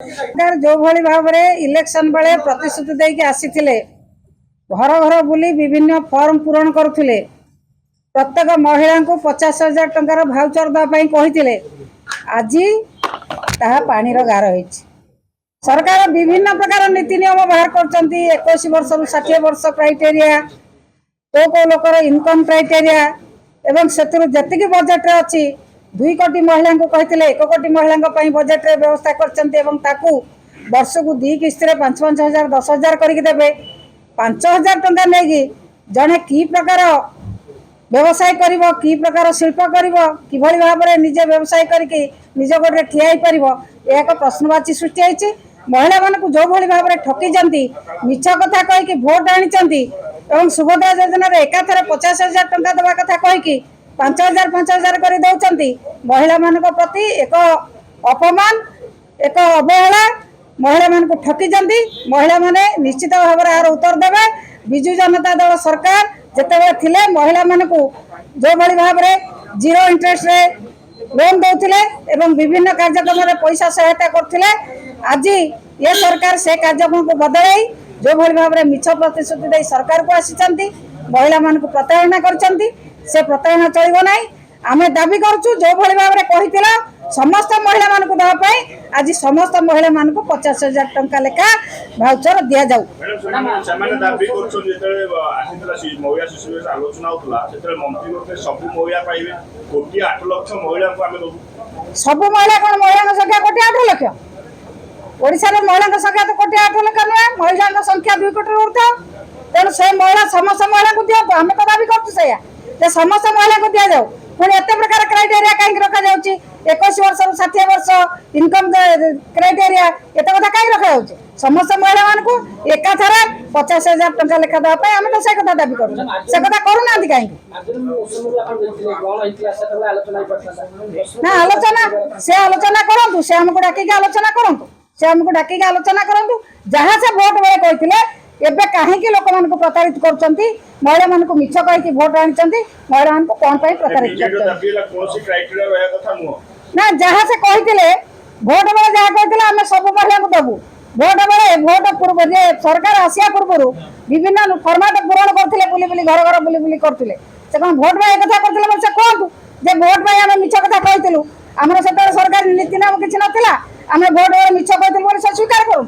सरकार जो भली भाव में इलेक्शन बेले प्रतिश्रुति देके आसीथिले घर घर बुली विभिन्न फॉर्म पूरण करुथिले प्रत्येक महिला को 50,000 टंकार भाउचर दापाई कहिथिले आज ताहा पानीर गार होइछि। सरकार विभिन्न प्रकार नीति नियम बाहर करचंती 21 वर्ष रु 60 वर्ष क्राइटेरिया को लोकर इनकम क्राइटेरिया एवं सेतु जतिक बजेट रे अछि 2 कोटी महिला को कहते 1 कोटी महिला बजेट रे व्यवस्था करचंती एवं ताकू वर्ष को 2 किस्त रे 5,000 10,000 करके देबे 5,000 टंका नेगी जने की प्रकार व्यवसाय करिवो की प्रकार शिल्प करिवो कि भली भाव में निजे व्यवसाय करके निज गोटे ठिया परिवो एक प्रश्नवाची सृष्टि होइछि। महिला मान को जो भली भाव में ठकी जंती मिछ कथा कहि कि वोट आनिचंती एवं सुभद्रा योजना रे एकाथरे 50,000 टंका देवा कथा कहि कि 5,000 कर दौरान महिला मान प्रति एक अपमान एक अवहेला महिला मान को ठकी जंती। महिला माने निश्चित भाव में यार उत्तर देवे विजु जनता दल सरकार जिते थिले महिला मान को जो भली भाव में जीरो इंटरेस्ट रे लोन दौले एवं विभिन्न कार्यक्रम रे पैसा सहायता करथिले आज ये सरकार से कार्यक्रम को बदलाई जो भली भाव में मिछ प्रतिश्रुति दे सरकार को आसीचंती महिला मान को प्रताड़ना करचंती से प्रताड़ना चलिबो नाही। आमे दाबी करछु जो भली भाव में कहितिला समस्त महिला मान को दवा पाई आज समस्त महिला मान को 50,000 टंका लेखा भाउचर दिया जाऊ। मैडम सामान्य दाबी करछु जेतले आसीतला महिला शिशु आलोचना होतला सेतले मंत्री होते सब महिला पाइबे कोटी 8 लाख महिला को आमे दबु सब महिला कोन महिला संख्या कोटी 8 लाख ओडिसा रे महिला संख्या तो कोटी 8 लाख न महिला संख्या 2 कोटी उर्था तेन से महिला समस्त महिला को दियो आमे तो दाबी करछु सेया जे समस्त महिला को दिया जाऊ पुणी एत प्रकार क्राइटेरिया कहीं रखा जा 21 वर्ष रु 60 वर्ष इनकम क्राइटेरिया एत कथा कहीं रखा जा समस्त महिला मान को एकाथरे 50,000 टंका लेखा देवा आम तो से कथा दाबी करूँ से कथा करूना कहीं ना आलोचना से आलोचना करूँ से आमको डाकिक आलोचना करूँ से आमको डाकिक आलोचना करूँ जहाँ से भोट बेले कहते एबे कहीं लोक मान को प्रताड़ित करचंती महिला मान को मिछ कहि भोट आनिचंती महिला मान को कोन पई प्रताड़ित ना जहाँ से कहते भोट बेले जहाँ कहते आम सब महिला को देवु भोट बेले भोट पूर्व सरकार आसिया पूर्व विभिन्न फर्माट पूरण करते बुली बुली घर घर बुली बुली करते से कौन भोट में कथा करते से कहतु जे भोट में आम मिछ कथा कहलु आमर से सरकार नीति नाम किसी नाला आम भोट मिछ कहलु स्वीकार करूँ।